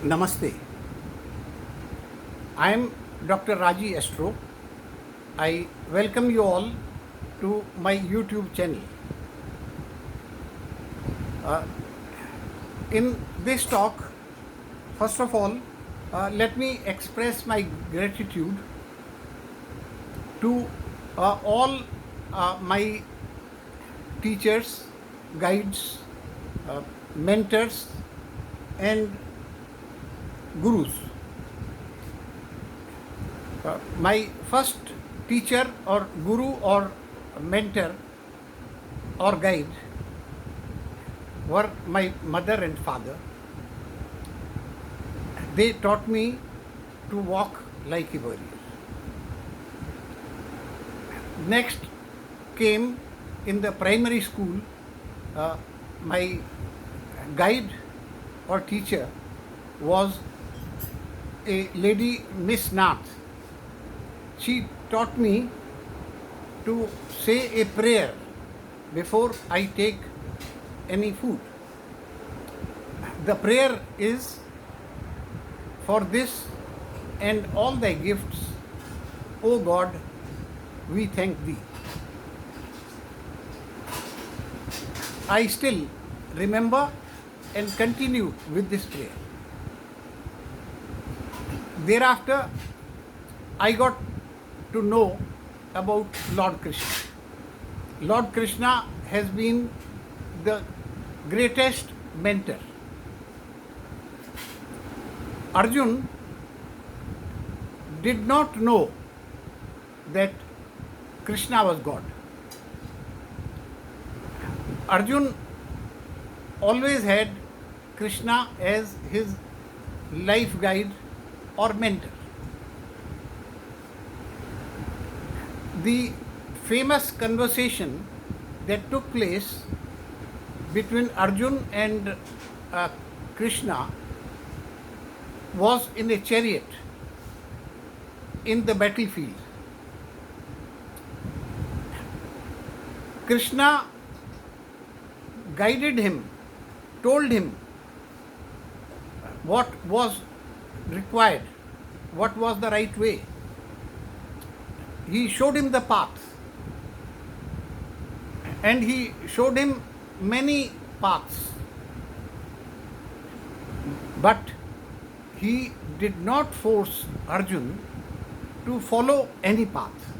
Namaste. I am Dr. Raji Astro. I welcome you all to my YouTube channel. Uh, in this talk, first of all, let me express my gratitude to all my teachers, guides, mentors, and gurus. My first teacher or guru or mentor or guide were my mother and father. They taught me to walk like a warrior. Next came in the primary school, my guide or teacher was a lady, Miss Nath. She taught me to say a prayer before I take any food. The prayer is, "For this and all thy gifts, O God, we thank thee." I still remember and continue with this prayer. Thereafter, I got to know about Lord Krishna. Lord Krishna has been the greatest mentor. Arjun did not know that Krishna was God. Arjun always had Krishna as his life guide or mentor. The famous conversation that took place between Arjun and Krishna was in a chariot in the battlefield. Krishna guided him, told him what was required, what was the right way. He showed him the path, and he showed him many paths. But he did not force Arjun to follow any path.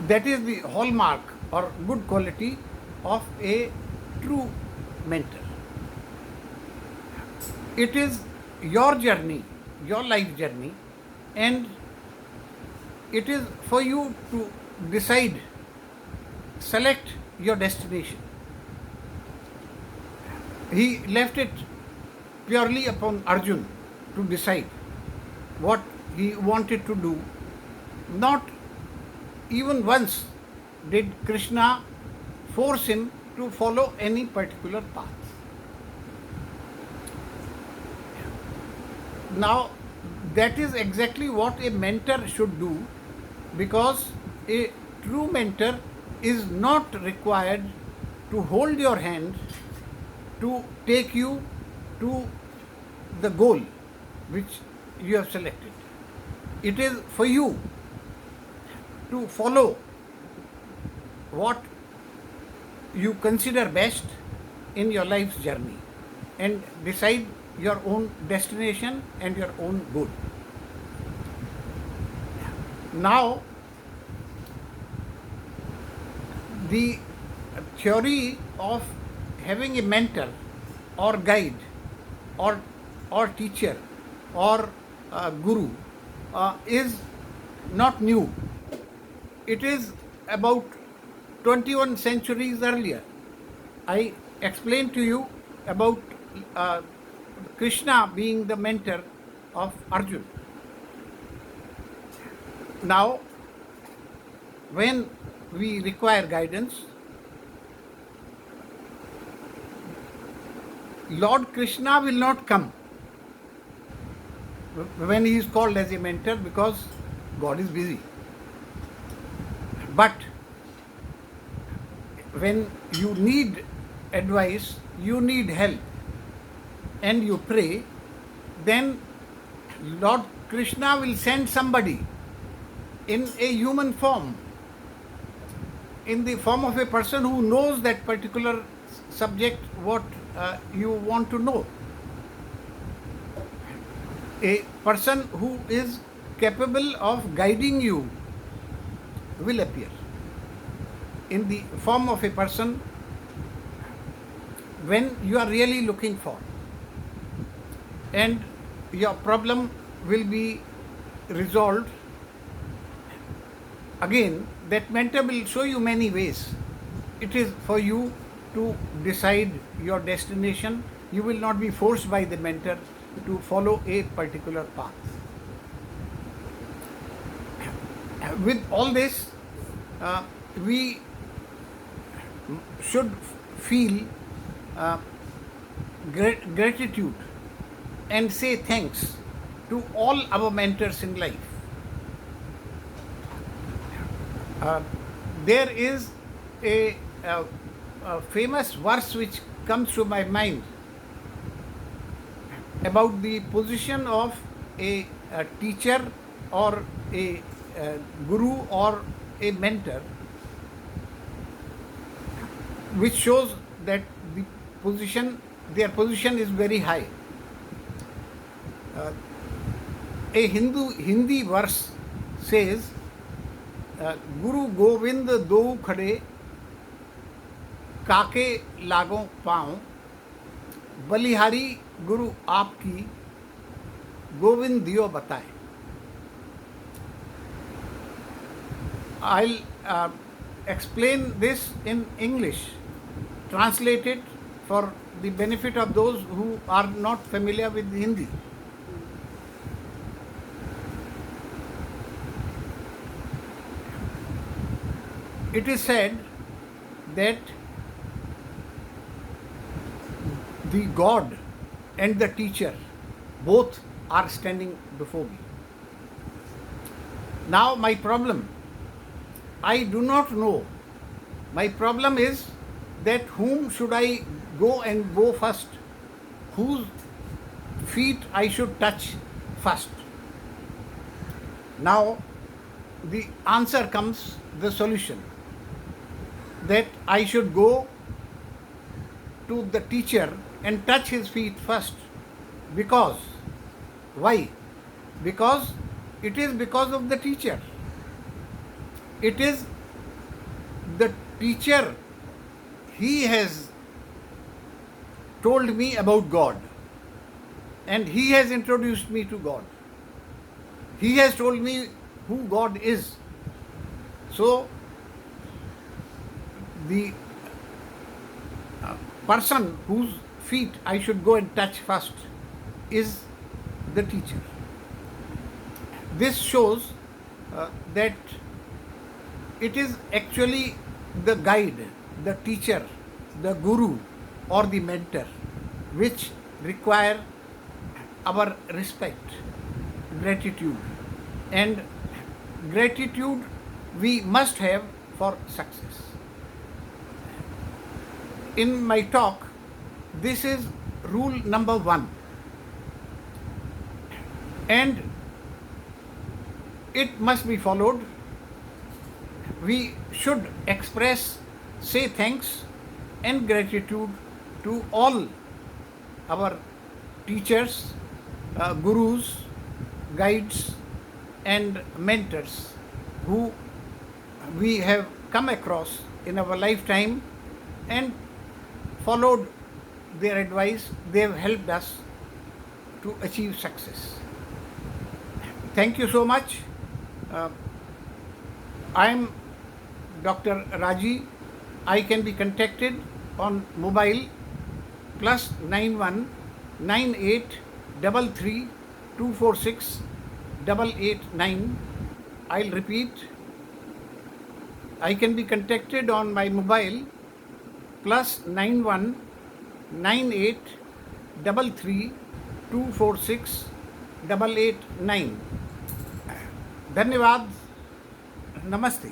That is the hallmark or good quality of a true mentor. It is your journey, your life journey, and it is for you to decide, select your destination. He left it purely upon Arjun to decide what he wanted to do. Not even once did Krishna force him to follow any particular path. Now, that is exactly what a mentor should do, because a true mentor is not required to hold your hand to take you to the goal which you have selected. It is for you to follow what you consider best in your life's journey and decide your own destination and your own goal. Now, the theory of having a mentor or guide or teacher or guru is not new. It is about 21 centuries earlier. I explained to you about Krishna being the mentor of Arjun. Now, when we require guidance, Lord Krishna will not come when he is called as a mentor, because God is busy. But when you need advice, you need help, and you pray, then Lord Krishna will send somebody in a human form, in the form of a person who knows that particular subject, what you want to know. A person who is capable of guiding you will appear in the form of a person when you are really looking for, and your problem will be resolved. Again, that mentor will show you many ways. It is for you to decide your destination. You will not be forced by the mentor to follow a particular path. With all this, we should feel gratitude and say thanks to all our mentors in life. There is a famous verse which comes to my mind about the position of a teacher or a guru or a mentor, which shows that their position is very high. A Hindi verse says, गुरु गोविंद दो खड़े काके लागों पाँव, बलिहारी गुरु आपकी गोविंद दियो बताए. I'll explain this in English, translate it for the benefit of those who are not familiar with Hindi. It is said that the God and the teacher both are standing before me. Now my problem, I do not know. My problem is that whom should I go and bow first? Whose feet I should touch first? Now the answer comes, the solution, that I should go to the teacher and touch his feet first. Because, why? Because it is because of the teacher. It is the teacher, he has told me about God and he has introduced me to God. He has told me who God is. So the person whose feet I should go and touch first is the teacher. This shows that it is actually the guide, the teacher, the guru or the mentor which require our respect, gratitude, and gratitude we must have for success. In my talk, this is rule number 1, and it must be followed. We should express, say thanks and gratitude to all our teachers, gurus, guides and mentors who we have come across in our lifetime and followed their advice. They have helped us to achieve success. Thank you so much. I am Dr. Raji. I can be contacted on mobile +91 98 33 246 889. I'll repeat. I can be contacted on my mobile +91 98 33 246 889. धन्यवाद. नमस्ते.